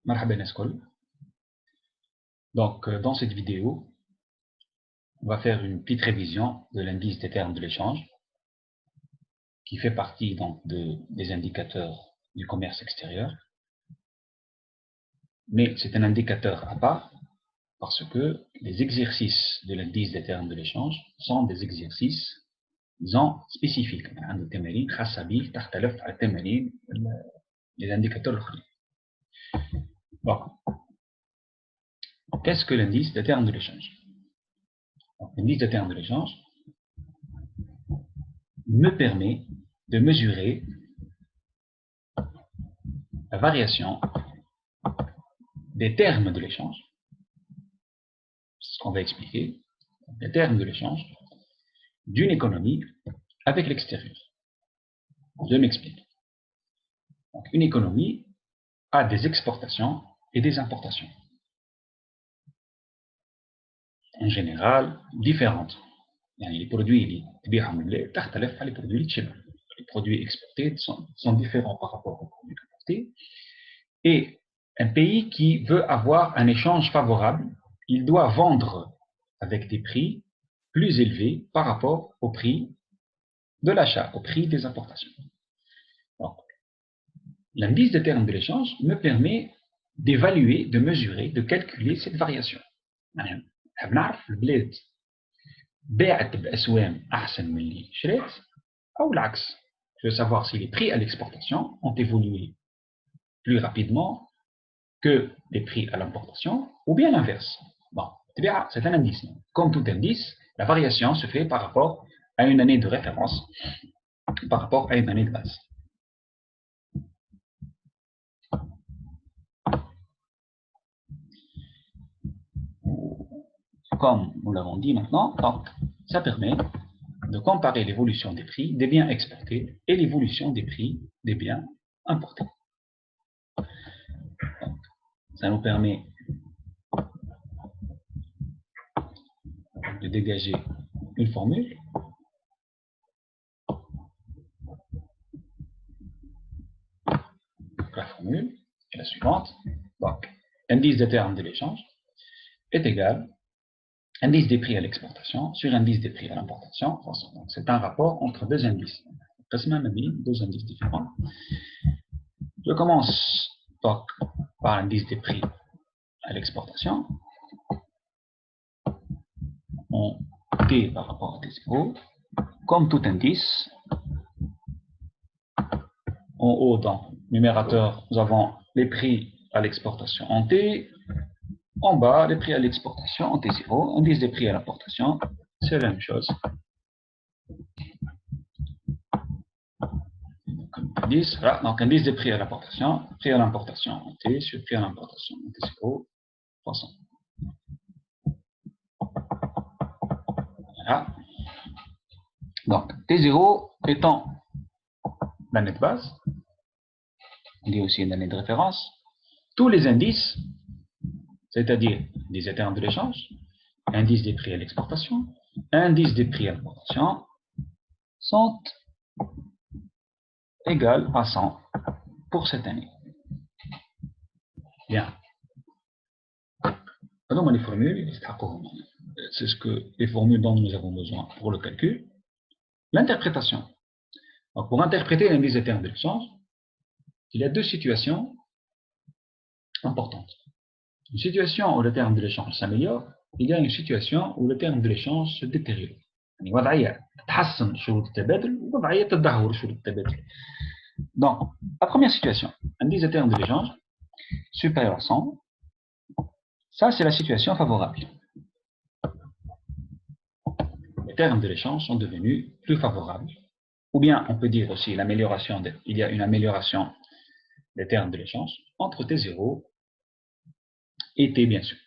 Marhaba Naskol. Donc, dans cette vidéo, on va faire une petite révision de l'indice des termes de l'échange, qui fait partie donc des indicateurs du commerce extérieur. Mais c'est un indicateur à part, parce que les exercices de l'indice des termes de l'échange sont des exercices, disons, spécifiques. Les indicateurs. Bon. Qu'est-ce que l'indice des termes de l'échange? L'indice des termes de l'échange me permet de mesurer la variation des termes de l'échange, c'est ce qu'on va expliquer, les termes de l'échange d'une économie avec l'extérieur. Je m'explique. Donc, une économie a des exportations et des importations. En général, différentes. Les produits exportés sont différents par rapport aux produits importés. Et un pays qui veut avoir un échange favorable, il doit vendre avec des prix plus élevés par rapport au prix de l'achat, au prix des importations. Donc, l'indice des termes de l'échange me permet d'évaluer, de mesurer, de calculer cette variation. Je veux savoir si les prix à l'exportation ont évolué plus rapidement que les prix à l'importation, ou bien l'inverse. Bon, c'est un indice. Comme tout indice, la variation se fait par rapport à une année de référence, par rapport à une année de base. Comme nous l'avons dit maintenant, donc, ça permet de comparer l'évolution des prix des biens exportés et l'évolution des prix des biens importés. Donc, ça nous permet de dégager une formule. La formule est la suivante. Donc, indice des termes de l'échange est égal à indice des prix à l'exportation sur indice des prix à l'importation. C'est un rapport entre deux indices. Deux indices différents. Je commence donc par l'indice des prix à l'exportation. En T par rapport à T0. Comme tout indice, en haut dans le numérateur, nous avons les prix à l'exportation en T. En bas, les prix à l'exportation en T0. Indice des prix à l'importation, c'est la même chose. Indice, voilà. Donc, indice des prix à l'importation en T sur prix à l'importation en T0, 300. Voilà. Donc, T0 étant l'année de base, on dit aussi une année de référence, tous les indices, c'est-à-dire des termes de l'échange, indice des prix à l'exportation, indice des prix à l'importation, sont égales à 100 pour cette année. Bien. Alors, les formules, c'est ce que les formules dont nous avons besoin pour le calcul. L'interprétation. Donc, pour interpréter l'indice des termes de l'échange, il y a deux situations importantes. Une situation où le terme de l'échange s'améliore, il y a une situation où le terme de l'échange se détériore. Donc, la première situation, indice des termes de l'échange supérieur à 100, ça c'est la situation favorable. Les termes de l'échange sont devenus plus favorables. Ou bien on peut dire aussi l'amélioration, il y a une amélioration des termes de l'échange entre T0 et T bien sûr.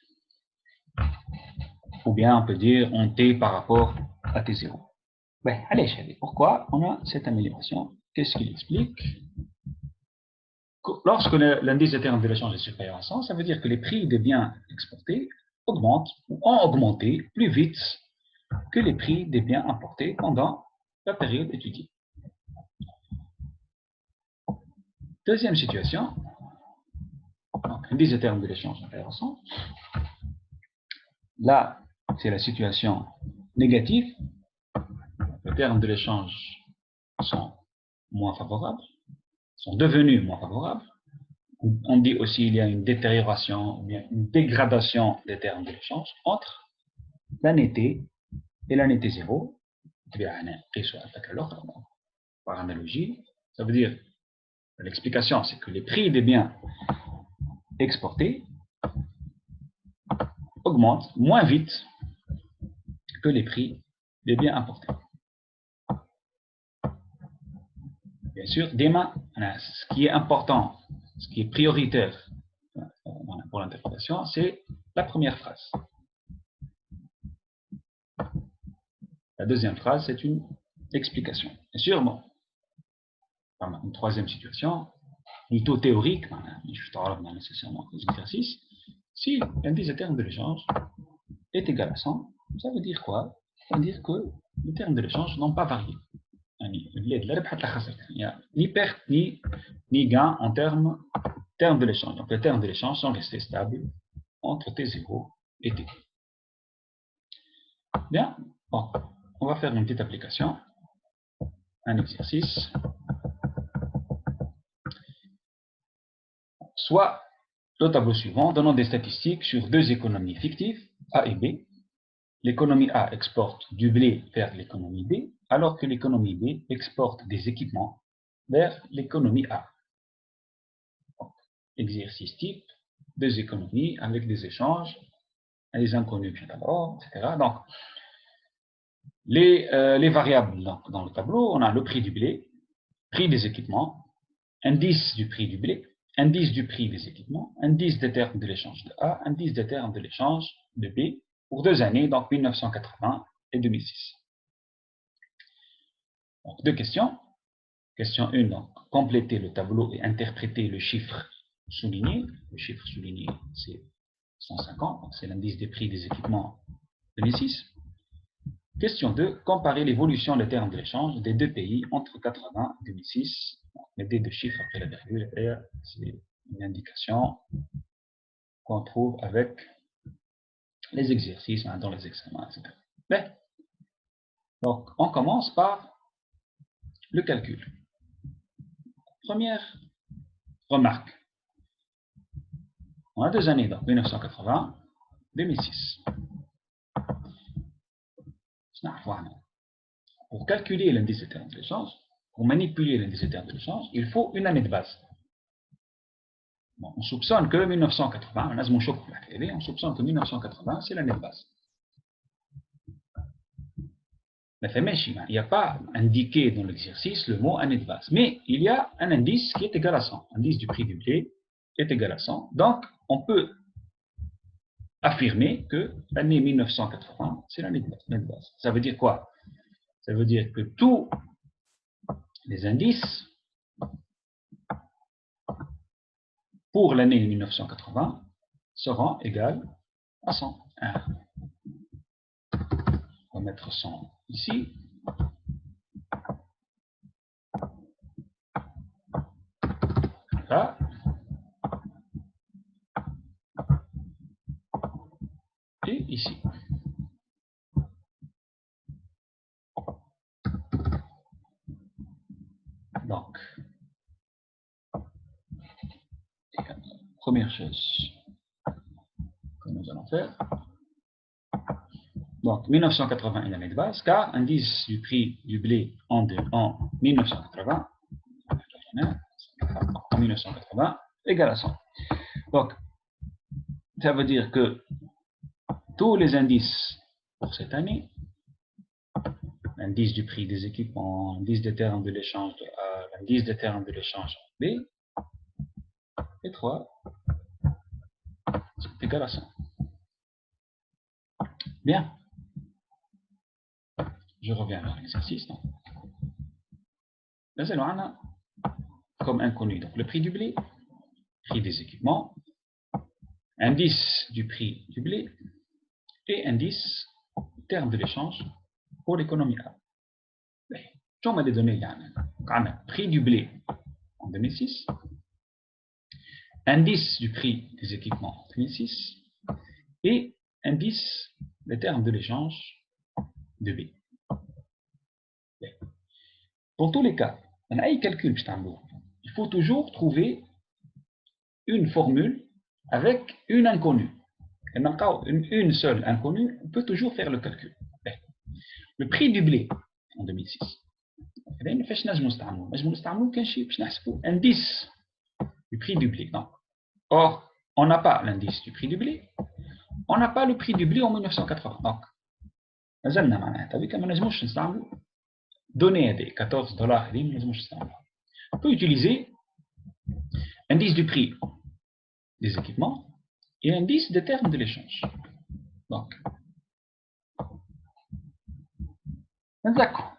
Ou bien on peut dire en T par rapport à T0. Ben, allez, chérie, pourquoi on a cette amélioration? Qu'est-ce qu'il explique? Lorsque l'indice des termes de l'échange est supérieur à 100, ça veut dire que les prix des biens exportés augmentent ou ont augmenté plus vite que les prix des biens importés pendant la période étudiée. Deuxième situation, donc, indice de terme de l'échange intéressant. Là, c'est la situation négative. Les termes de l'échange sont moins favorables, sont devenus moins favorables. On dit aussi qu'il y a une détérioration, ou bien une dégradation des termes de l'échange entre l'année T et l'année T0. Par analogie, ça veut dire, l'explication, c'est que les prix des biens exportés augmentent moins vite que les prix des biens importés. Bien sûr, demain, ce qui est important, ce qui est prioritaire pour l'interprétation, c'est la première phrase. La deuxième phrase, c'est une explication. Et sûrement, une troisième situation, plutôt théorique, je parle nécessairement des exercices, si l'indice de terme de l'échange est égal à 100, ça veut dire quoi? Ça veut dire que les termes de l'échange n'ont pas varié. Il n'y a ni perte ni gain en termes de l'échange. Donc les termes de l'échange sont restés stables entre T0 et T. Bien, bon, on va faire une petite application, un exercice. Soit le tableau suivant donnant des statistiques sur deux économies fictives, A et B. L'économie A exporte du blé vers l'économie B, alors que l'économie B exporte des équipements vers l'économie A. Donc, exercice type, deux économies avec des échanges, les inconnus d'abord, etc. Donc, les variables dans le tableau, on a le prix du blé, prix des équipements, indice du prix du blé, indice du prix des équipements, indice des termes de l'échange de A, indice des termes de l'échange de B, pour 2 années, donc 1980 et 2006. Donc, 2 questions. Question 1, donc, compléter le tableau et interpréter le chiffre souligné. Le chiffre souligné, c'est 150, c'est l'indice des prix des équipements 2006. Question 2, comparer l'évolution des termes de l'échange des deux pays entre 80 et 2006. Mettez deux chiffres après la virgule, c'est une indication qu'on trouve avec les exercices dans les examens, etc. Bien. Donc, on commence par le calcul. Première remarque. On a 2 années, donc 1980, 2006. Pour calculer l'indice de termes de l'échange, pour manipuler l'indice de termes de l'échange, il faut une année de base. Bon, on soupçonne que 1980, on soupçonne que 1980, c'est l'année de base. Il n'y a pas indiqué dans l'exercice le mot année de base, mais il y a un indice qui est égal à 100. L'indice du prix du blé est égal à 100. Donc, on peut affirmer que l'année 1980, c'est l'année de base. Ça veut dire quoi? Ça veut dire que tous les indices pour l'année 1980 seront égaux à 100. On va mettre 100 ici. Là. Et ici. Donc, première chose que nous allons faire. Donc, 1980 est l'année de base, car indice du prix du blé en 1980, en 1980 égale à 100. Donc, ça veut dire que tous les indices pour cette année, l'indice du prix des équipements, l'indice des termes de l'échange de A, l'indice des termes de l'échange B, et 3, c'est égal à 100. Bien. Je reviens vers l'exercice. Là, on a comme inconnu donc, le prix du blé, prix des équipements, indice du prix du blé et indice terme de l'échange pour l'économie A. On m'a donné prix du blé en 2006, indice du prix des équipements en 2006 et indice des termes de l'échange de B. Pour tous les cas, on a un calcul, il faut toujours trouver une formule avec une inconnue. Une seule inconnue, on peut toujours faire le calcul. Le prix du blé en 2006. Indice du prix du blé. Non. Or, on n'a pas l'indice du prix du blé, on n'a pas le prix du blé en 1980. Donc, donner des $14, on peut utiliser indice du prix des équipements et indice des termes de l'échange. Donc, d'accord.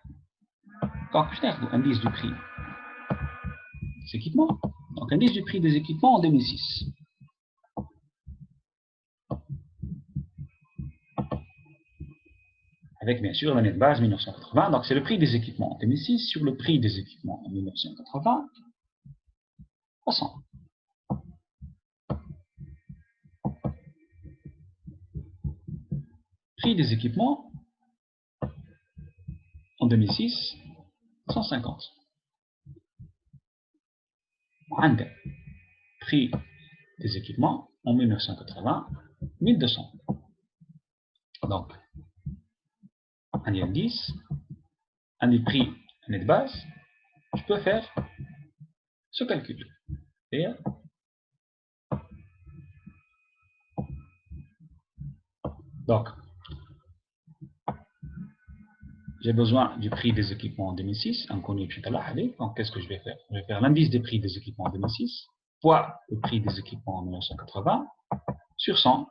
Donc, je n'ai indice du prix des équipements. Donc, indice du prix des équipements en 2006. Avec bien sûr l'année de base 1980. Donc, c'est le prix des équipements en 2006 sur le prix des équipements en 1980. 300. Prix des équipements en 2006, 150. Prix des équipements en 1980, 1200. Donc, un indice, un prix, année de base, je peux faire ce calcul. Et donc, j'ai besoin du prix des équipements en 2006, inconnu tout à l'heure. Donc, qu'est-ce que je vais faire? Je vais faire l'indice des prix des équipements en 2006, fois le prix des équipements en 1980, sur 100.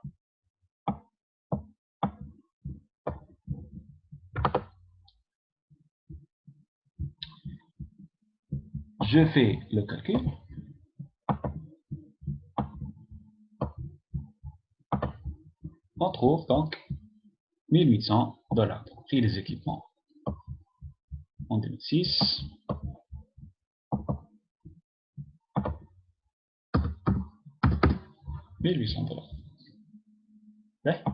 Je fais le calcul. On trouve donc $1800, prix des équipements en 2006. $1800. Ouais.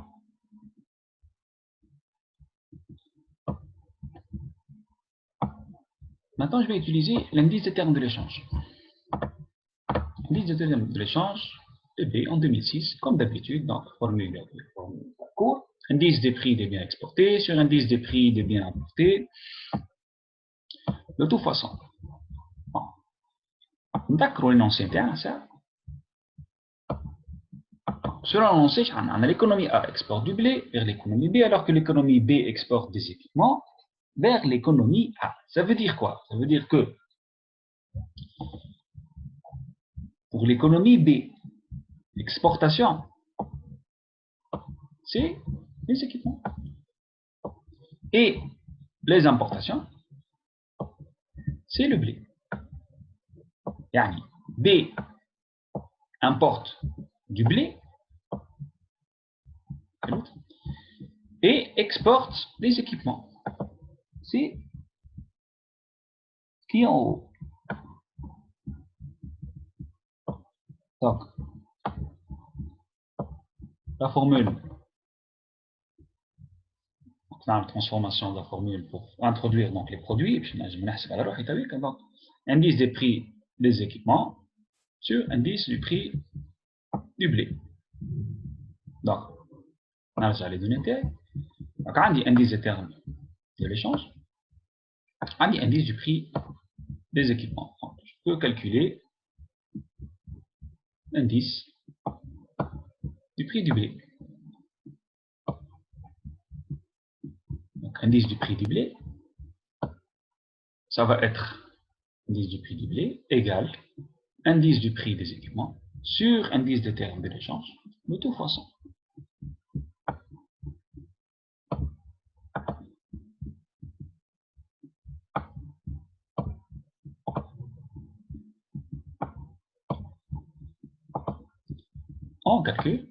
Maintenant, je vais utiliser l'indice des termes de l'échange. L'indice des termes de l'échange, EB en 2006, comme d'habitude, donc formule court. Indice des prix des biens exportés sur indice des prix des biens importés. De toute façon, d'accord, l'énoncé bien, ça. Selon l'énoncé, on a l'économie A exporte du blé vers l'économie B, alors que l'économie B exporte des équipements vers l'économie A. Ça veut dire quoi? Ça veut dire que pour l'économie B, l'exportation, c'est les équipements. Et les importations, c'est le blé. Yani, B importe du blé et exporte des équipements. C'est ce qui est en haut. Donc, la formule, la transformation de la formule pour introduire donc les produits, et puis donc, indice des prix des équipements sur indice du prix du blé. Donc, on a les données intérêts. Donc, on dit indice des termes de l'échange, on dit indice du prix des équipements. Donc, je peux calculer l'indice du prix du blé. Donc, indice du prix du blé, ça va être indice du prix du blé égal indice du prix des équipements sur indice des termes de l'échange, de toute façon. On calcule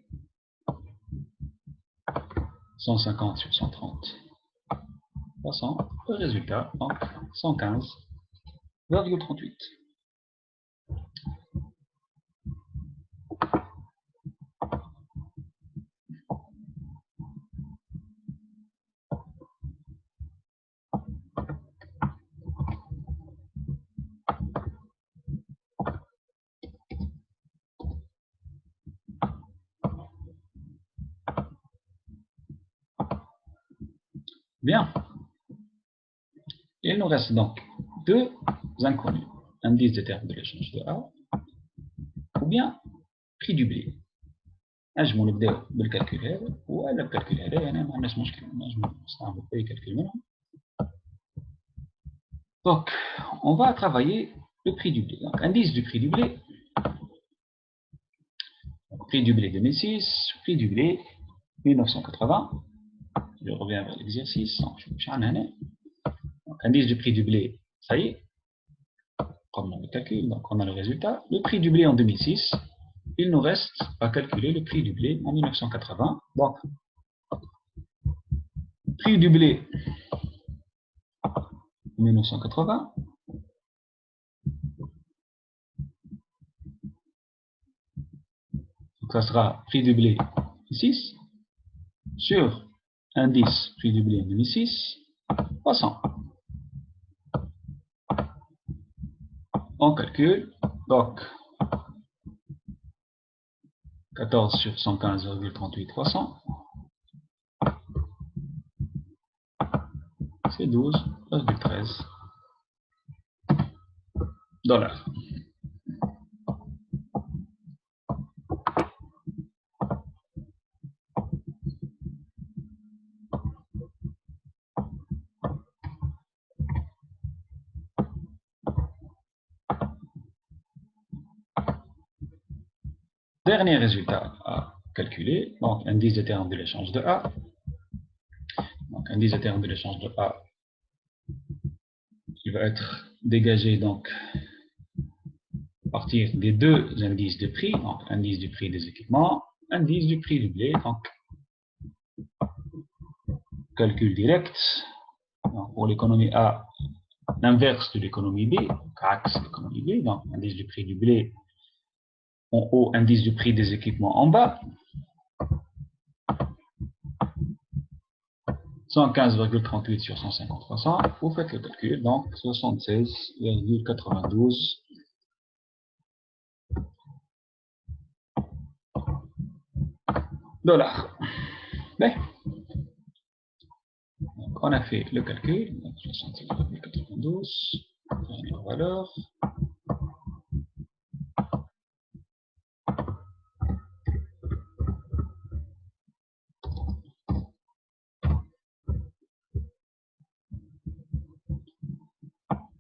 150 sur 130, 300, le résultat, donc 115,38. Bien. Il nous reste donc deux inconnus. Indice de terme de l'échange de A ou bien prix du blé. نجمو نبداو بالكالكول هذا ولا الكالكول هذا يعني ما عندناش مشكل نجمو نستعملوا اي كالكول منهم. Donc on va travailler le prix du blé. Donc indice du prix du blé. Prix du blé 2006, prix du blé 1980. Je reviens vers l'exercice. Donc indice du prix du blé, ça y est. Comme on le calcule, donc on a le résultat. Le prix du blé en 2006. Il nous reste à calculer le prix du blé en 1980. Donc, prix du blé en 1980. Donc, ça sera prix du blé 2006 sur indice prix du blé en 2006, 300. On calcule. Donc, 14 sur 115,38, 300. C'est 12,13 dollars. Dernier résultat à calculer, donc indice de terme de l'échange de A. Donc indice de terme de l'échange de A qui va être dégagé donc à partir des deux indices de prix, donc indice du prix des équipements, indice du prix du blé, donc calcul direct. Donc, pour l'économie A, l'inverse de l'économie B, axe l'économie B, donc indice du prix du blé en haut, indice du prix des équipements en bas. 115,38 sur 150%, vous faites le calcul, donc 76,92 dollars. Bien. Donc, on a fait le calcul, 76,92, dernière valeur.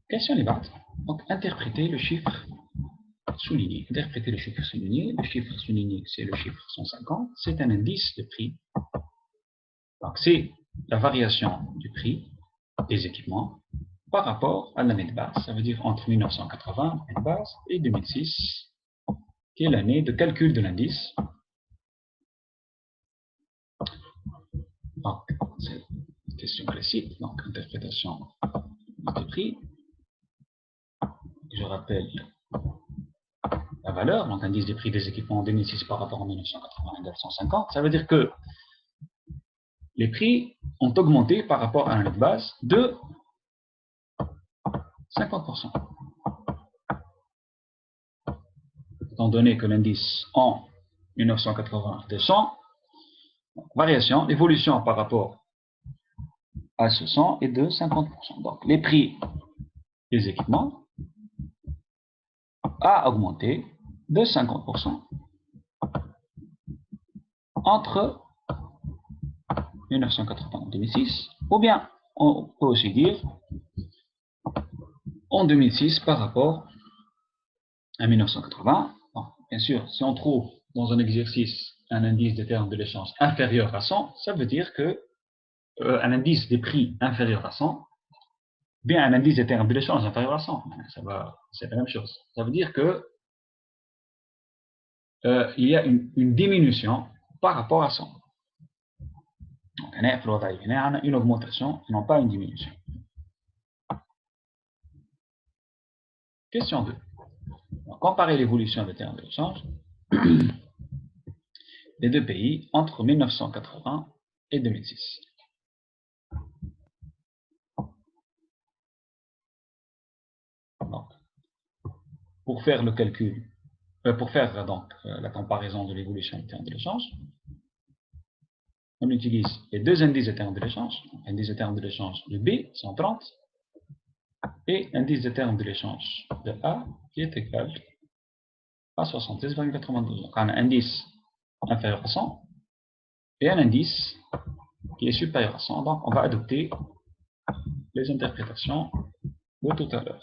Question libre. Donc, interpréter le chiffre souligné. Interpréter le chiffre souligné. Le chiffre souligné, c'est le chiffre 150. C'est un indice de prix. Donc, c'est la variation du prix des équipements par rapport à l'année de base. Ça veut dire entre 1980, l'année de base, et 2006, qui est l'année de calcul de l'indice. Donc, c'est une question classique. Donc, interprétation des prix. Je rappelle la valeur, donc indice des prix des équipements en 2006 par rapport à 1980 égale 150. Ça veut dire que les prix ont augmenté par rapport à l'année de base de 50%. Étant donné que l'indice en 1980 est de 100, variation, l'évolution par rapport à ce 100 est de 50%. Donc les prix des équipements a augmenté de 50% entre 1980 et 2006, ou bien on peut aussi dire en 2006 par rapport à 1980. Bon, bien sûr, si on trouve dans un exercice un indice des termes de l'échange inférieur à 100, ça veut dire que un indice des prix inférieur à 100, bien un indice des termes de l'échange inférieur à 100, c'est la même chose. Ça veut dire que il y a une diminution par rapport à 100. Donc, on a une augmentation, non pas une diminution. Question 2. Donc, comparer l'évolution des termes de l'échange des deux pays entre 1980 et 2006. Donc, pour faire le calcul, pour faire donc la comparaison de l'évolution des termes de l'échange, on utilise les deux indices de termes de l'échange. Indice de termes de l'échange de B, 130, et indice de termes de l'échange de A, qui est égal à 66,92. Donc, on a un indice inférieur à 100 et un indice qui est supérieur à 100. Donc, on va adopter les interprétations de tout à l'heure.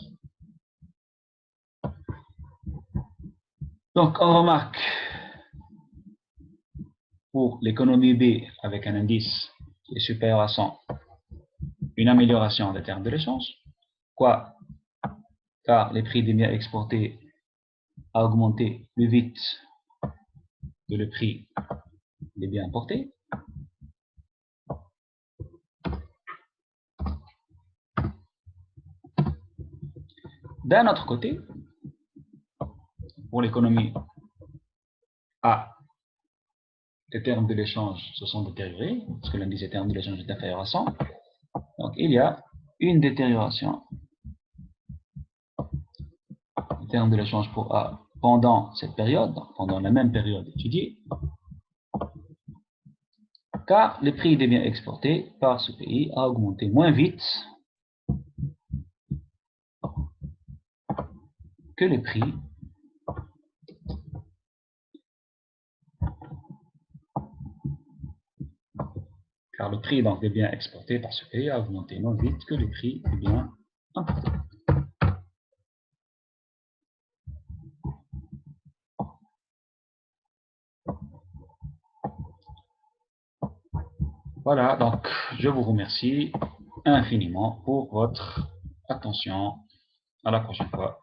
Donc, on remarque pour l'économie B avec un indice qui est supérieur à 100, une amélioration des termes de l'échange. Quoi? Car les prix des biens exportés a augmenté plus vite que le prix des biens importés. D'un autre côté, pour l'économie A, les termes de l'échange se sont détériorés, parce que l'indice des termes de l'échange est inférieur à 100. Donc, il y a une détérioration des termes de l'échange pour A pendant cette période, pendant la même période étudiée, car les prix des biens exportés par ce pays a augmenté moins vite que les prix car le prix donc, des biens exportés par ce pays a augmenté moins vite que le prix des biens importés. Voilà, donc je vous remercie infiniment pour votre attention. À la prochaine fois.